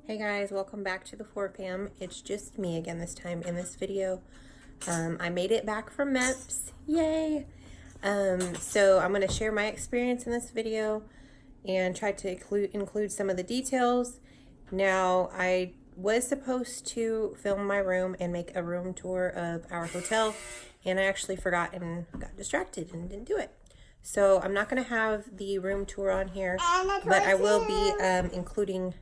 Hey guys, welcome back to the 4Fam. It's just me again this time in this video. I made it back from MEPS, yay! So I'm going to share my experience in this video and try to include some of the details. Now, I was supposed to film my room and make a room tour of our hotel, and I actually forgot and got distracted and didn't do it. So I'm not going to have the room tour on here, but I will be including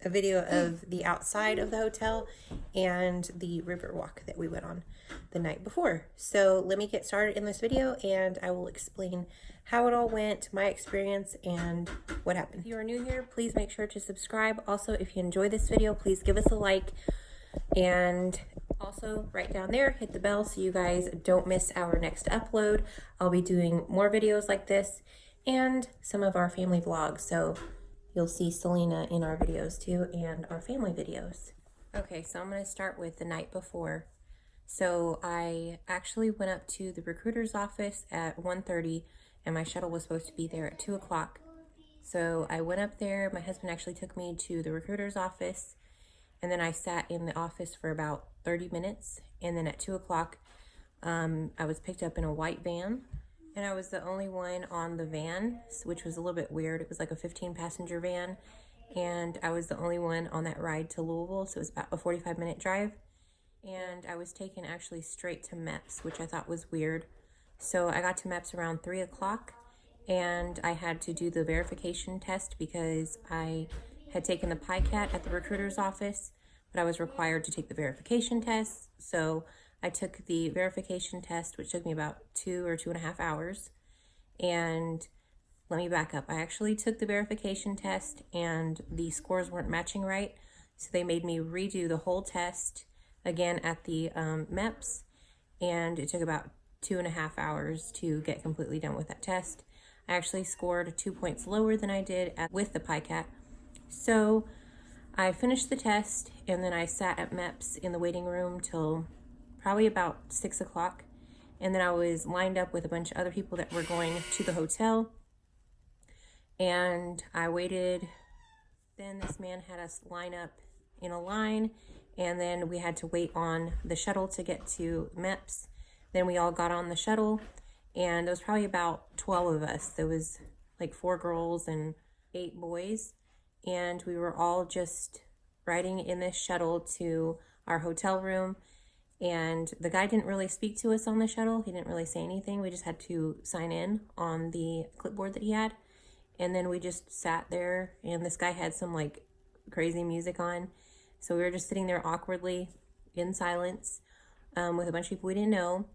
a video of the outside of the hotel and the river walk that we went on the night before. So let me get started in this video and I will explain how it all went, my experience, and what happened. If you are new here, please make sure to subscribe. Also, if you enjoy this video, please give us a like, and also right down there, hit the bell so you guys don't miss our next upload. I'll be doing more videos like this and some of our family vlogs. So you'll see Selena in our videos too, and our family videos. Okay, so I'm going to start with the night before. So I actually went up to the recruiter's office at 1:30, and my shuttle was supposed to be there at 2 o'clock. So I went up there. My husband actually took me to the recruiter's office, and then I sat in the office for about 30 minutes. And then at 2 o'clock, I was picked up in a white van. And I was the only one on the van, which was a little bit weird. It was like a 15-passenger van, and I was the only one on that ride to Louisville, so it was about a 45-minute drive. And I was taken actually straight to MEPS, which I thought was weird. So I got to MEPS around 3 o'clock, and I had to do the verification test because I had taken the PICAT at the recruiter's office, but I was required to take the verification test. So I took the verification test, which took me about 2 or 2.5 hours. And let me back up. I actually took the verification test and the scores weren't matching right. So they made me redo the whole test again at the MEPS. And it took about 2.5 hours to get completely done with that test. I actually scored 2 points lower than I did with the PICAT. So I finished the test, and then I sat at MEPS in the waiting room till probably about 6 o'clock, and then I was lined up with a bunch of other people that were going to the hotel, and I waited. Then this man had us line up in a line, and then we had to wait on the shuttle to get to MEPS. Then we all got on the shuttle, and there was probably about 12 of us. There was like 4 girls and 8 boys, and we were all just riding in this shuttle to our hotel room. And the guy didn't really speak to us on the shuttle. He didn't really say anything. We just had to sign in on the clipboard that he had. And then we just sat there, and this guy had some like crazy music on. So we were just sitting there awkwardly in silence with a bunch of people we didn't know.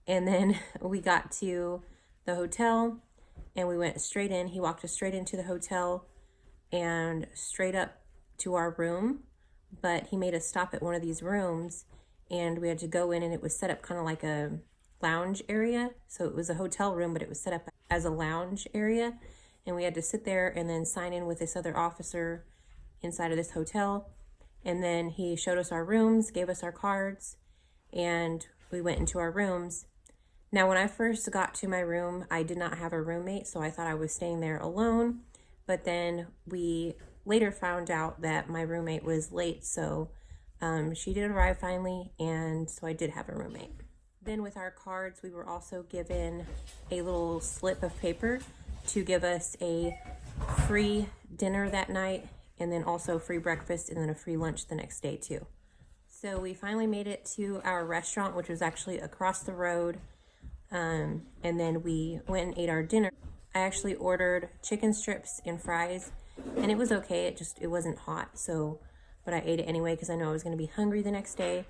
And then we got to the hotel and we went straight in. He walked us straight into the hotel and straight up to our room. But he made us stop at one of these rooms, and we had to go in, and it was set up kind of like a lounge area. So it was a hotel room, but it was set up as a lounge area. And we had to sit there and then sign in with this other officer inside of this hotel. And then he showed us our rooms, gave us our cards, and we went into our rooms. Now, when I first got to my room, I did not have a roommate, so I thought I was staying there alone. But then we later found out that my roommate was late, so she did arrive finally, and so I did have a roommate. Then with our cards, we were also given a little slip of paper to give us a free dinner that night, and then also free breakfast, and then a free lunch the next day too. So we finally made it to our restaurant, which was actually across the road, and then we went and ate our dinner. I actually ordered chicken strips and fries, and it was okay. It wasn't hot, but I ate it anyway because I know I was going to be hungry the next day.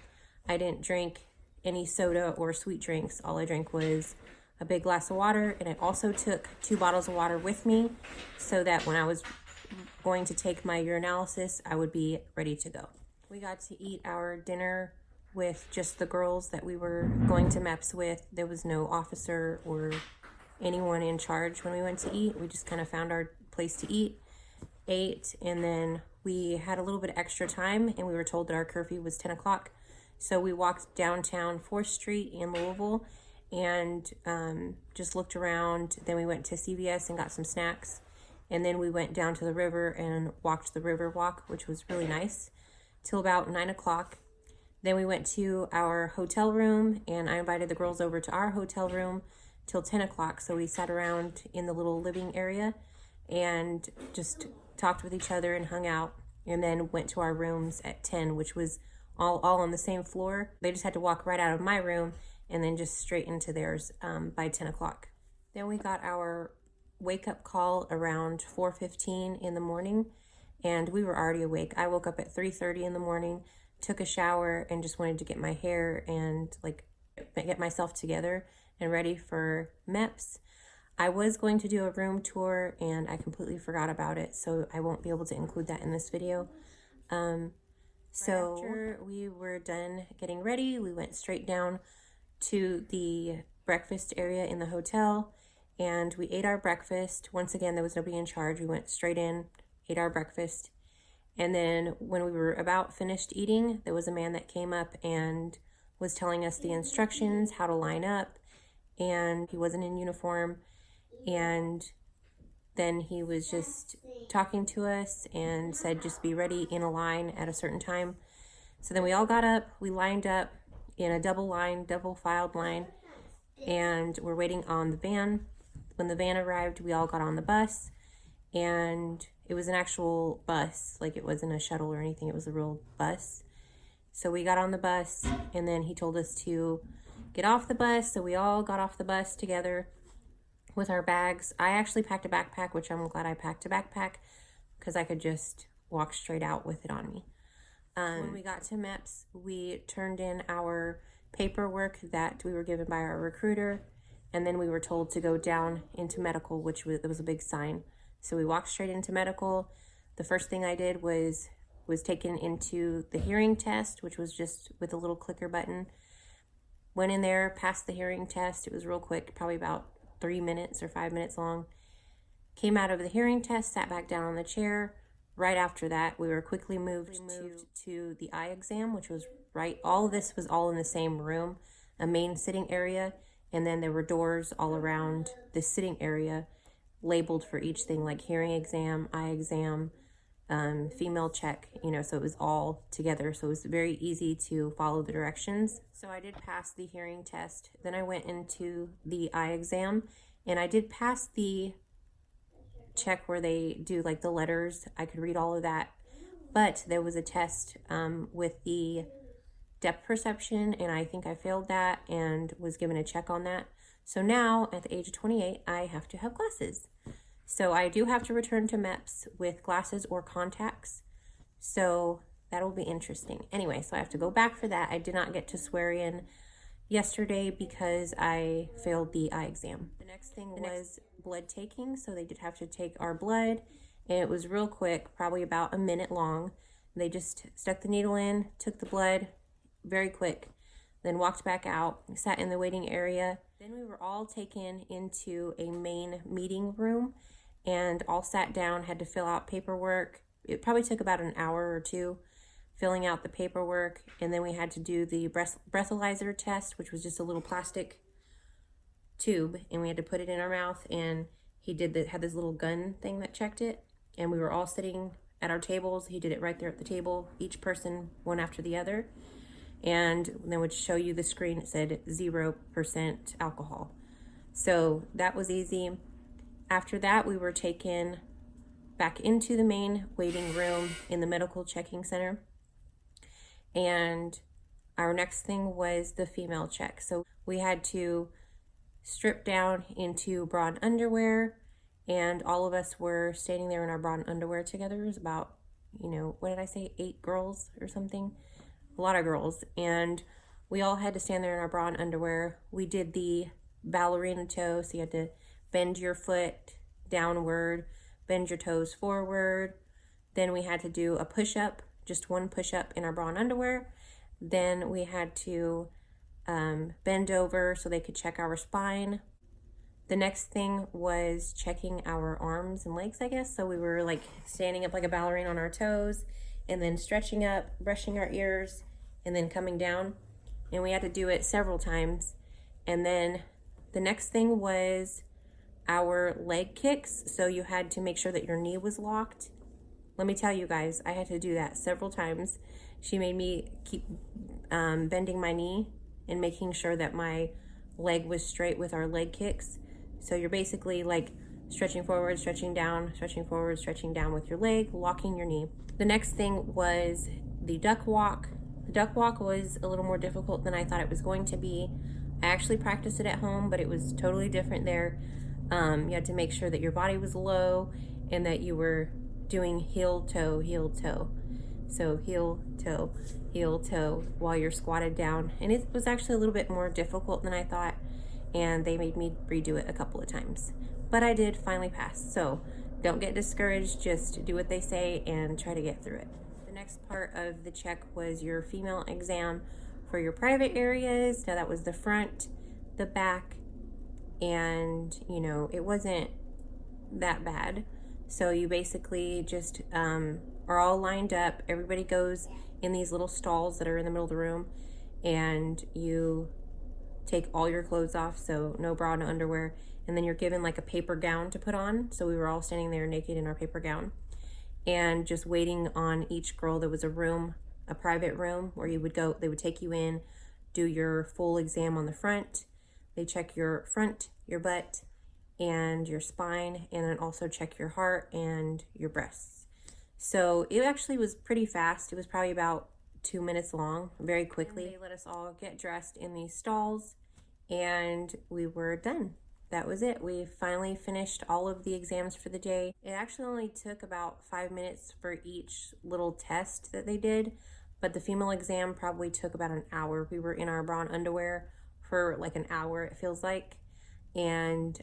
I didn't drink any soda or sweet drinks. All I drank was a big glass of water, and I also took 2 bottles of water with me so that when I was going to take my urinalysis, I would be ready to go. We got to eat our dinner with just the girls that we were going to MEPS with. There was no officer or anyone in charge when we went to eat. We just kind of found our place to eat, ate, and then we had a little bit of extra time, and we were told that our curfew was 10 o'clock. So we walked downtown 4th Street in Louisville and just looked around. Then we went to CVS and got some snacks. And then we went down to the river and walked the river walk, which was really nice, till about 9 o'clock. Then we went to our hotel room, and I invited the girls over to our hotel room till 10 o'clock. So we sat around in the little living area and just talked with each other and hung out, and then went to our rooms at 10, which was all on the same floor. They just had to walk right out of my room and then just straight into theirs by 10 o'clock. Then we got our wake-up call around 4:15 in the morning, and we were already awake. I woke up at 3:30 in the morning, took a shower, and just wanted to get my hair and like get myself together and ready for MEPS. I was going to do a room tour and I completely forgot about it, so I won't be able to include that in this video. So after we were done getting ready, we went straight down to the breakfast area in the hotel, and we ate our breakfast. Once again, there was nobody in charge. We went straight in, ate our breakfast, and then when we were about finished eating, there was a man that came up and was telling us the instructions, how to line up, and he wasn't in uniform, and then he was just talking to us and said just be ready in a line at a certain time. So then we all got up, we lined up in a double filed line, and we're waiting on the van. When the van arrived, we all got on the bus, and it was an actual bus, like it wasn't a shuttle or anything, it was a real bus. So we got on the bus, and then he told us to get off the bus, so we all got off the bus together with our bags. I actually packed a backpack, which I'm glad I packed a backpack because I could just walk straight out with it on me. When we got to MEPS, we turned in our paperwork that we were given by our recruiter, and then we were told to go down into medical, which was a big sign. So we walked straight into medical. The first thing I did was taken into the hearing test, which was just with a little clicker button. Went in there, passed the hearing test. It was real quick, probably about 3 minutes or 5 minutes long. Came out of the hearing test, sat back down on the chair. Right after that, we were quickly moved to the eye exam, which was right. All of this was all in the same room, a main sitting area, and then there were doors all around the sitting area labeled for each thing, like hearing exam, eye exam, female check, so it was all together. So it was very easy to follow the directions. So I did pass the hearing test. Then I went into the eye exam, and I did pass the check where they do like the letters. I could read all of that, but there was a test with the depth perception, and I think I failed that and was given a check on that. So now at the age of 28, I have to have glasses. So I do have to return to MEPS with glasses or contacts. So that'll be interesting. Anyway, so I have to go back for that. I did not get to swear in yesterday because I failed the eye exam. The next thing was blood taking. So they did have to take our blood, and it was real quick, probably about a minute long. They just stuck the needle in, took the blood, very quick, then walked back out, sat in the waiting area. Then we were all taken into a main meeting room and all sat down, had to fill out paperwork. It probably took about an hour or two filling out the paperwork, and then we had to do the breathalyzer test, which was just a little plastic tube, and we had to put it in our mouth, and he had this little gun thing that checked it, and we were all sitting at our tables. He did it right there at the table, each person one after the other, and then would show you the screen. It said 0% alcohol. So that was easy. After that, we were taken back into the main waiting room in the medical checking center, and our next thing was the female check. So we had to strip down into bra and underwear, and all of us were standing there in our bra and underwear together. It was about, what did I say, 8 girls or something? A lot of girls, and we all had to stand there in our bra and underwear. We did the ballerina toe, so you had to bend your foot downward, bend your toes forward. Then we had to do a push-up, just one push-up in our bra and underwear. Then we had to bend over so they could check our spine. The next thing was checking our arms and legs, I guess. So we were like standing up like a ballerina on our toes, and then stretching up, brushing our ears, and then coming down. And we had to do it several times. And then the next thing was our leg kicks. So you had to make sure that your knee was locked. Let me tell you guys, I had to do that several times. She made me keep bending my knee and making sure that my leg was straight with our leg kicks. So you're basically like stretching forward, stretching down, stretching forward, stretching down with your leg, locking your knee. The next thing was the duck walk. The duck walk was a little more difficult than I thought it was going to be. I actually practiced it at home, but it was totally different there. You had to make sure that your body was low and that you were doing heel, toe, heel, toe. So heel, toe while you're squatted down. And it was actually a little bit more difficult than I thought. And they made me redo it a couple of times. But I did finally pass. So don't get discouraged, just do what they say and try to get through it. The next part of the check was your female exam for your private areas. Now that was the front, the back, and you know, it wasn't that bad. So you basically just are all lined up. Everybody goes in these little stalls that are in the middle of the room, and you take all your clothes off, so no bra, no underwear, and then you're given like a paper gown to put on. So we were all standing there naked in our paper gown and just waiting on each girl. There was a room, a private room where you would go, they would take you in, do your full exam on the front. They check your front, your butt, and your spine, and then also check your heart and your breasts. So it actually was pretty fast. It was probably about 2 minutes long, very quickly. And they let us all get dressed in these stalls, and we were done. That was it. We finally finished all of the exams for the day. It actually only took about 5 minutes for each little test that they did, but the female exam probably took about an hour. We were in our bra and underwear for like an hour, it feels like. And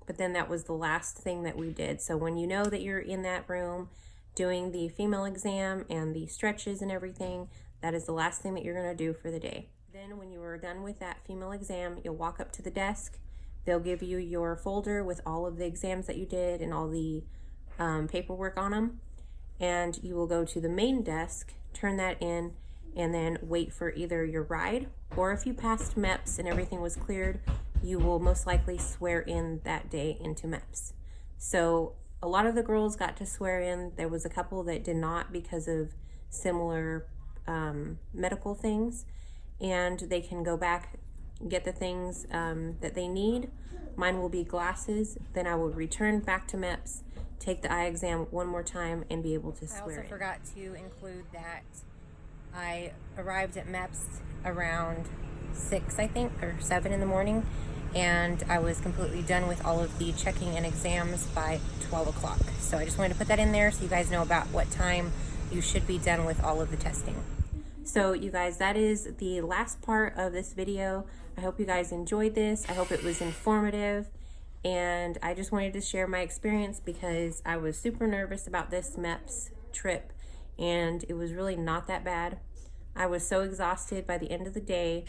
but then that was the last thing that we did. So when you know that you're in that room doing the female exam and the stretches and everything, that is the last thing that you're going to do for the day. Then when you are done with that female exam, you'll walk up to the desk. They'll give you your folder with all of the exams that you did and all the paperwork on them, and you will go to the main desk, turn that in, and then wait for either your ride, or if you passed MEPS and everything was cleared, you will most likely swear in that day into MEPS. So a lot of the girls got to swear in. There was a couple that did not because of similar medical things, and they can go back, get the things that they need. Mine will be glasses. Then I will return back to MEPS, take the eye exam one more time, and be able to swear in. I also forgot to include that I arrived at MEPS around 6, I think, or 7 in the morning, and I was completely done with all of the checking and exams by 12 o'clock. So I just wanted to put that in there so you guys know about what time you should be done with all of the testing. So you guys, that is the last part of this video. I hope you guys enjoyed this. I hope it was informative, and I just wanted to share my experience because I was super nervous about this MEPS trip, and it was really not that bad. I was so exhausted by the end of the day,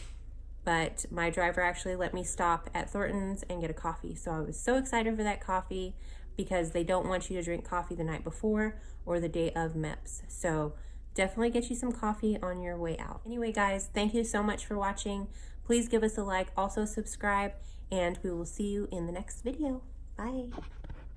but my driver actually let me stop at Thornton's and get a coffee. So I was so excited for that coffee because they don't want you to drink coffee the night before or the day of MEPS. So definitely get you some coffee on your way out. Anyway, guys, thank you so much for watching. Please give us a like, also subscribe, and we will see you in the next video. Bye.